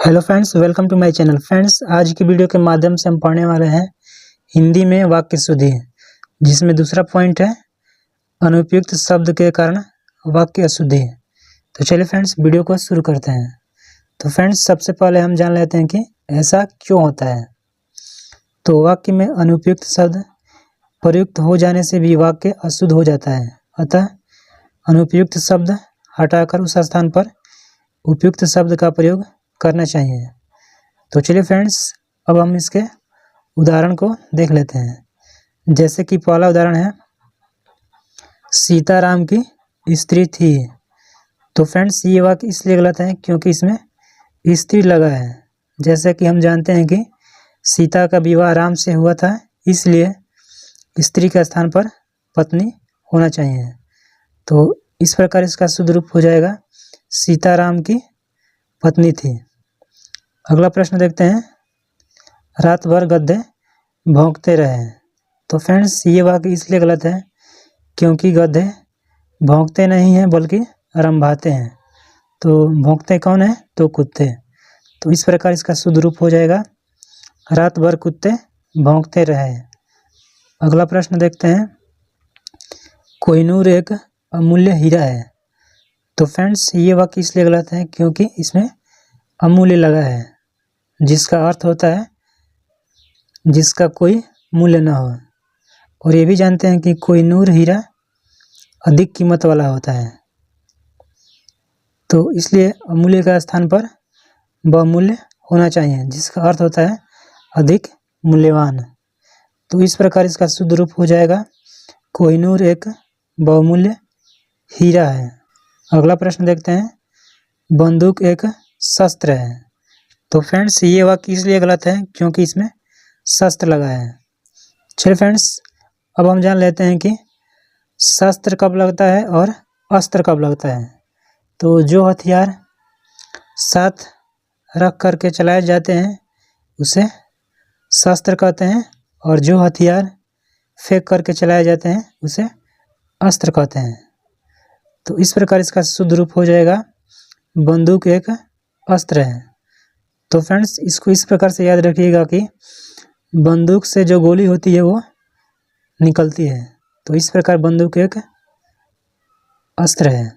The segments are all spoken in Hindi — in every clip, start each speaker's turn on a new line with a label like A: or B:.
A: Hello friends, welcome to my channel. Friends, आज की वीडियो के माध्यम से हम पढ़ने वाले हैं हिंदी में वाक्य शुद्धि, जिसमें दूसरा पॉइंट है अनुपयुक्त शब्द के कारण वाक्य अशुद्धि। तो चलिए फ्रेंड्स, वीडियो को शुरू करते हैं। तो फ्रेंड्स, सबसे पहले हम जान लेते हैं कि ऐसा क्यों होता है। तो वाक्य में अनुपयुक्त शब्द प्रयुक्त हो जाने से भी वाक्य अशुद्ध हो जाता है। अतः अनुपयुक्त शब्द हटाकर उस स्थान पर उपयुक्त शब्द का प्रयोग करना चाहिए। तो चलिए फ्रेंड्स, अब हम इसके उदाहरण को देख लेते हैं। जैसे कि पहला उदाहरण है, सीताराम की स्त्री थी। तो फ्रेंड्स, ये वाक्य इसलिए गलत है क्योंकि इसमें स्त्री लगा है। जैसे कि हम जानते हैं कि सीता का विवाह राम से हुआ था, इसलिए स्त्री के स्थान पर पत्नी होना चाहिए। तो इस प्रकार इसका शुद्ध रूप हो जाएगा, सीताराम की पत्नी थी। अगला प्रश्न देखते हैं, रात भर गधे भौंकते रहे। तो फ्रेंड्स, ये वाक्य इसलिए गलत है क्योंकि गधे भौंकते नहीं हैं बल्कि रंभाते हैं। तो भौंकते कौन है? तो कुत्ते। तो इस प्रकार इसका शुद्ध रूप हो जाएगा, रात भर कुत्ते भौंकते रहे। अगला प्रश्न देखते हैं, कोहिनूर एक अमूल्य हीरा है। तो फ्रेंड्स, ये वाक्य इसलिए गलत है क्योंकि इसमें अमूल्य लगा है, जिसका अर्थ होता है जिसका कोई मूल्य न हो। और ये भी जानते हैं कि कोहिनूर हीरा अधिक कीमत वाला होता है, तो इसलिए अमूल्य का स्थान पर बहुमूल्य होना चाहिए, जिसका अर्थ होता है अधिक मूल्यवान। तो इस प्रकार इसका शुद्ध रूप हो जाएगा, कोहिनूर एक बहुमूल्य हीरा है। अगला प्रश्न देखते हैं, बंदूक एक शस्त्र है। तो फ्रेंड्स, ये वाक्य इसलिए गलत है क्योंकि इसमें शस्त्र लगा है। चलिए फ्रेंड्स, अब हम जान लेते हैं कि शस्त्र कब लगता है और अस्त्र कब लगता है। तो जो हथियार साथ रख करके चलाए जाते हैं उसे शस्त्र कहते हैं, और जो हथियार फेंक करके चलाए जाते हैं उसे अस्त्र कहते हैं। तो इस प्रकार इसका शुद्ध रूप हो जाएगा, बंदूक एक अस्त्र है। तो फ्रेंड्स, इसको इस प्रकार से याद रखिएगा कि बंदूक से जो गोली होती है वो निकलती है। तो इस प्रकार बंदूक एक अस्त्र है।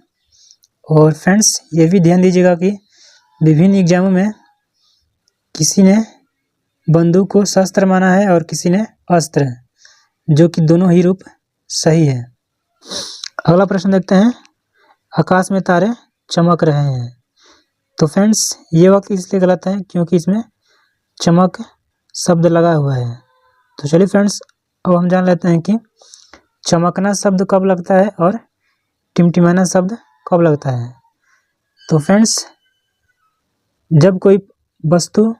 A: और फ्रेंड्स, ये भी ध्यान दीजिएगा कि विभिन्न एग्जामों में किसी ने बंदूक को शस्त्र माना है और किसी ने अस्त्र, जो कि दोनों ही रूप सही है। अगला प्रश्न देखते हैं, आकाश में तारे चमक रहे हैं। तो फ्रेंड्स, ये वाक्य इसलिए गलत है क्योंकि इसमें चमक शब्द लगा हुआ है। तो चलिए फ्रेंड्स, अब हम जान लेते हैं कि चमकना शब्द कब लगता है और टिमटिमाना शब्द कब लगता है। तो फ्रेंड्स, जब कोई वस्तु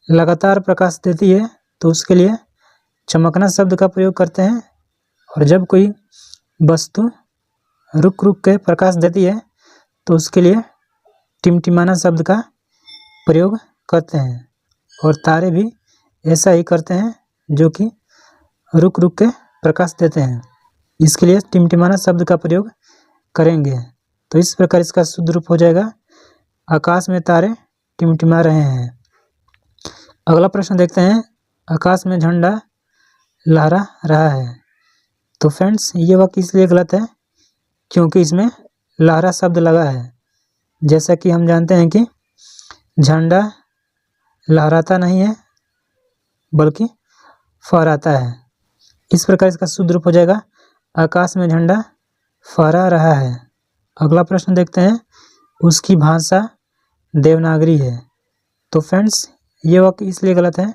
A: लगातार प्रकाश देती है तो उसके लिए चमकना शब्द का प्रयोग करते हैं, और जब कोई वस्तु रुक रुक के प्रकाश देती है तो उसके लिए टिमटिमाना शब्द का प्रयोग करते हैं। और तारे भी ऐसा ही करते हैं, जो कि रुक रुक के प्रकाश देते हैं, इसके लिए टिमटिमाना शब्द का प्रयोग करेंगे। तो इस प्रकार इसका शुद्ध रूप हो जाएगा, आकाश में तारे टिमटिमा रहे हैं। अगला प्रश्न देखते हैं, आकाश में झंडा लहरा रहा है। तो फ्रेंड्स, ये वाक्य इसलिए गलत है क्योंकि इसमें लहरा शब्द लगा है। जैसा कि हम जानते हैं कि झंडा लहराता नहीं है बल्कि फहराता है। इस प्रकार इसका शुद्ध रूप हो जाएगा, आकाश में झंडा फहरा रहा है। अगला प्रश्न देखते हैं, उसकी भाषा देवनागरी है। तो फ्रेंड्स, ये वाक्य इसलिए गलत है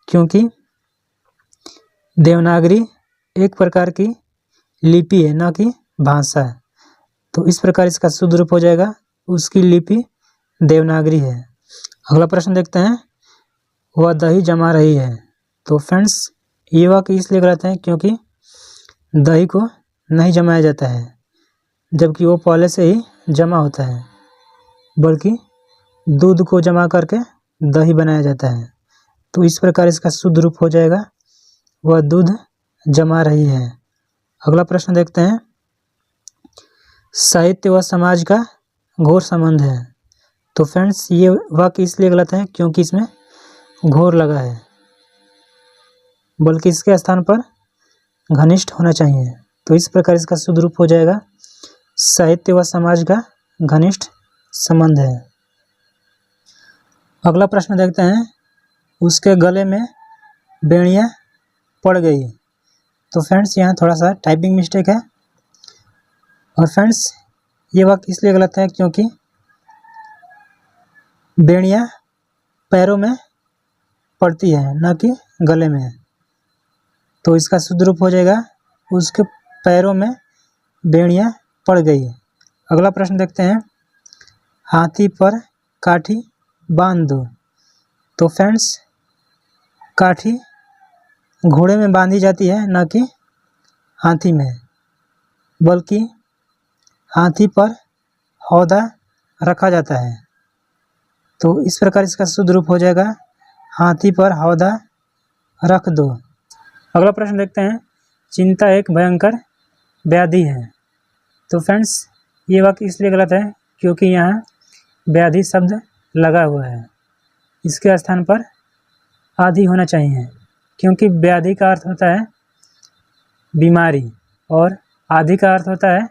A: क्योंकि देवनागरी एक प्रकार की लिपि है, न कि भाषा। तो इस प्रकार इसका शुद्ध रूप हो जाएगा, उसकी लिपि देवनागरी है। अगला प्रश्न देखते हैं, वह दही जमा रही है। तो फ्रेंड्स, ये वाक्य इसलिए गलत है क्योंकि दही को नहीं जमाया जाता है, जबकि वो पहले से ही जमा होता है, बल्कि दूध को जमा करके दही बनाया जाता है। तो इस प्रकार इसका शुद्ध रूप हो जाएगा, वह दूध जमा रही है। अगला प्रश्न देखते हैं, साहित्य व समाज का घोर संबंध है। तो फ्रेंड्स ये वाक्य इसलिए गलत है क्योंकि इसमें घोर लगा है, बल्कि इसके स्थान पर घनिष्ठ होना चाहिए। तो इस प्रकार इसका शुद्ध रूप हो जाएगा, साहित्य व समाज का घनिष्ठ संबंध है। अगला प्रश्न देखते हैं, उसके गले में बेड़ियाँ पड़ गई। तो फ्रेंड्स यहाँ थोड़ा सा टाइपिंग मिस्टेक है, और फ्रेंड्स ये वाक्य इसलिए गलत है क्योंकि बेड़ियाँ पैरों में पड़ती है, न कि गले में। तो इसका शुद्ध रूप हो जाएगा, उसके पैरों में बेड़ियाँ पड़ गई। अगला प्रश्न देखते हैं, हाथी पर काठी बांध दो। तो फ्रेंड्स काठी घोड़े में बांधी जाती है, न कि हाथी में, बल्कि हाथी पर हौदा रखा जाता है। तो इस प्रकार इसका शुद्ध रूप हो जाएगा, हाथी पर हौदा रख दो। अगला प्रश्न देखते हैं, चिंता एक भयंकर व्याधि है। तो फ्रेंड्स ये वाक्य इसलिए गलत है क्योंकि यहाँ व्याधि शब्द लगा हुआ है, इसके स्थान पर आदि होना चाहिए, क्योंकि व्याधि का अर्थ होता है बीमारी और आदि का अर्थ होता है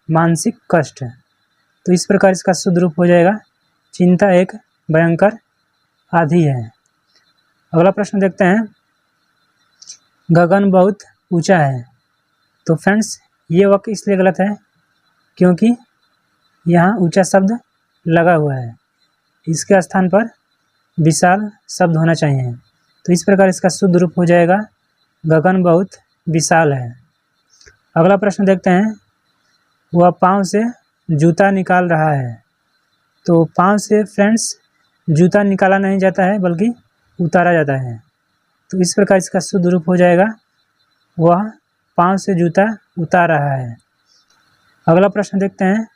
A: मानसिक कष्ट। तो इस प्रकार इसका शुद्ध रूप हो जाएगा, चिंता एक भयंकर आदि है। अगला प्रश्न देखते हैं, गगन बहुत ऊंचा है। तो फ्रेंड्स ये वाक्य इसलिए गलत है क्योंकि यहाँ ऊंचा शब्द लगा हुआ है, इसके स्थान पर विशाल शब्द होना चाहिए। तो इस प्रकार इसका शुद्ध रूप हो जाएगा, गगन बहुत विशाल है। अगला प्रश्न देखते हैं, वह पाँव से जूता निकाल रहा है। तो पाँव से फ्रेंड्स जूता निकाला नहीं जाता है, बल्कि उतारा जाता है। तो इस प्रकार इसका शुद्ध रूप हो जाएगा, वह पाँव से जूता उतार रहा है। अगला प्रश्न देखते हैं,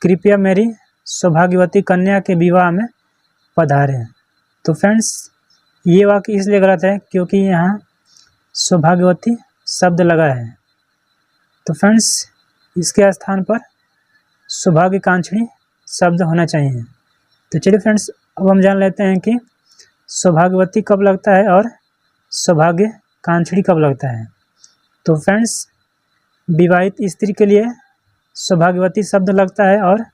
A: कृपया मेरी सौभाग्यवती कन्या के विवाह में पधारें। तो फ्रेंड्स ये वाक्य इसलिए गलत है क्योंकि यहाँ सौभाग्यवती शब्द लगा है। तो फ्रेंड्स इसके स्थान पर सौभाग्यकांक्षी शब्द होना चाहिए। तो चलिए फ्रेंड्स अब हम जान लेते हैं कि सौभाग्यवती कब लगता है और सौभाग्यकांक्षी कब लगता है। तो फ्रेंड्स विवाहित स्त्री के लिए सौभाग्यवती शब्द लगता है और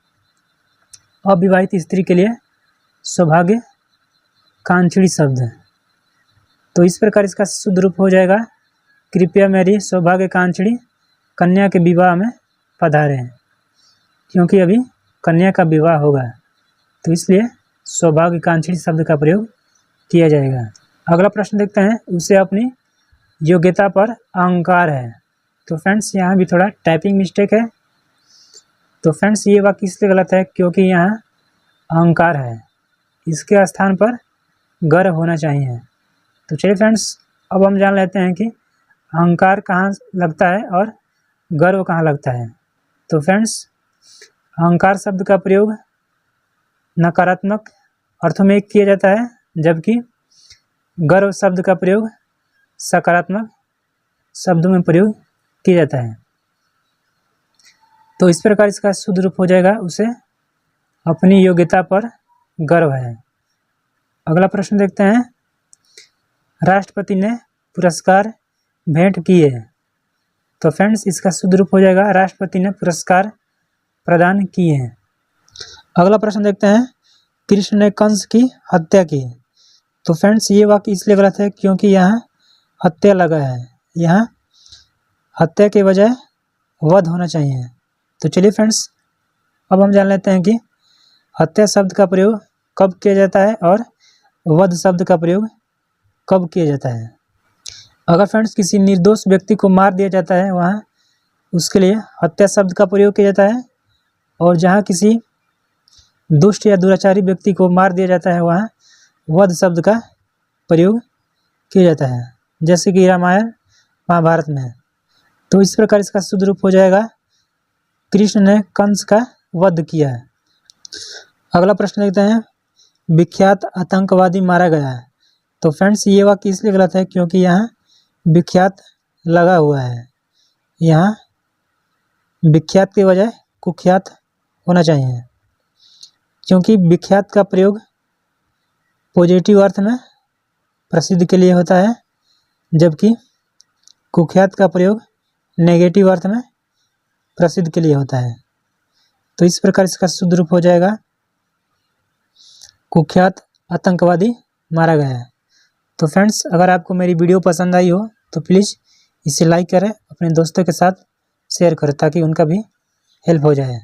A: अविवाहित स्त्री के लिए सौभाग्यकांक्षी शब्द। तो इस प्रकार इसका शुद्ध रूप हो जाएगा, कृपया मेरी सौभाग्यकांक्षी कन्या के विवाह में पधारें, क्योंकि अभी कन्या का विवाह होगा, तो इसलिए सौभाग्यकांक्षी शब्द का प्रयोग किया जाएगा। अगला प्रश्न देखते हैं, उसे अपनी योग्यता पर अहंकार है। तो फ्रेंड्स यहाँ भी थोड़ा टाइपिंग मिस्टेक है। तो फ्रेंड्स ये वाक्य इसलिए गलत है क्योंकि यहाँ अहंकार है, इसके स्थान पर गर्व होना चाहिए। तो चलिए फ्रेंड्स अब हम जान लेते हैं कि अहंकार कहाँ लगता है और गर्व कहाँ लगता है। तो फ्रेंड्स अहंकार शब्द का प्रयोग नकारात्मक अर्थों में किया जाता है, जबकि गर्व शब्द का प्रयोग सकारात्मक शब्दों में प्रयोग किया जाता है। तो इस प्रकार इसका शुद्ध रूप हो जाएगा, उसे अपनी योग्यता पर गर्व है। अगला प्रश्न देखते हैं, राष्ट्रपति ने पुरस्कार भेंट किए। तो फ्रेंड्स इसका शुद्ध रूप हो जाएगा, राष्ट्रपति ने पुरस्कार प्रदान किए हैं। अगला प्रश्न देखते हैं, कृष्ण ने कंस की हत्या की। तो फ्रेंड्स ये वाक्य इसलिए गलत है क्योंकि यहाँ हत्या लगा है, यहाँ हत्या के बजाय वध होना चाहिए। तो चलिए फ्रेंड्स अब हम जान लेते हैं कि हत्या शब्द का प्रयोग कब किया जाता है और वध शब्द का प्रयोग कब किया जाता है। अगर फ्रेंड्स किसी निर्दोष व्यक्ति को मार दिया जाता है, वहाँ उसके लिए हत्या शब्द का प्रयोग किया जाता है, और जहाँ किसी दुष्ट या दुराचारी व्यक्ति को मार दिया जाता है, वहाँ वध शब्द का प्रयोग किया जाता है, जैसे कि रामायण महाभारत में। तो इस प्रकार इसका शुद्ध रूप हो जाएगा, कृष्ण ने कंस का वध किया। अगला प्रश्न देखते हैं, विख्यात आतंकवादी मारा गया। तो फ्रेंड्स ये वाक्य इसलिए गलत है क्योंकि यहाँ विख्यात लगा हुआ है, यहाँ विख्यात के बजाय कुख्यात होना चाहिए। क्योंकि विख्यात का प्रयोग पॉजिटिव अर्थ में प्रसिद्ध के लिए होता है, जबकि कुख्यात का प्रयोग नेगेटिव अर्थ में प्रसिद्ध के लिए होता है। तो इस प्रकार इसका शुद्ध रूप हो जाएगा कुख्यात आतंकवादी मारा गया है। तो फ्रेंड्स, अगर आपको मेरी वीडियो पसंद आई हो तो प्लीज़ इसे लाइक करें, अपने दोस्तों के साथ शेयर करें ताकि उनका भी हेल्प हो जाए।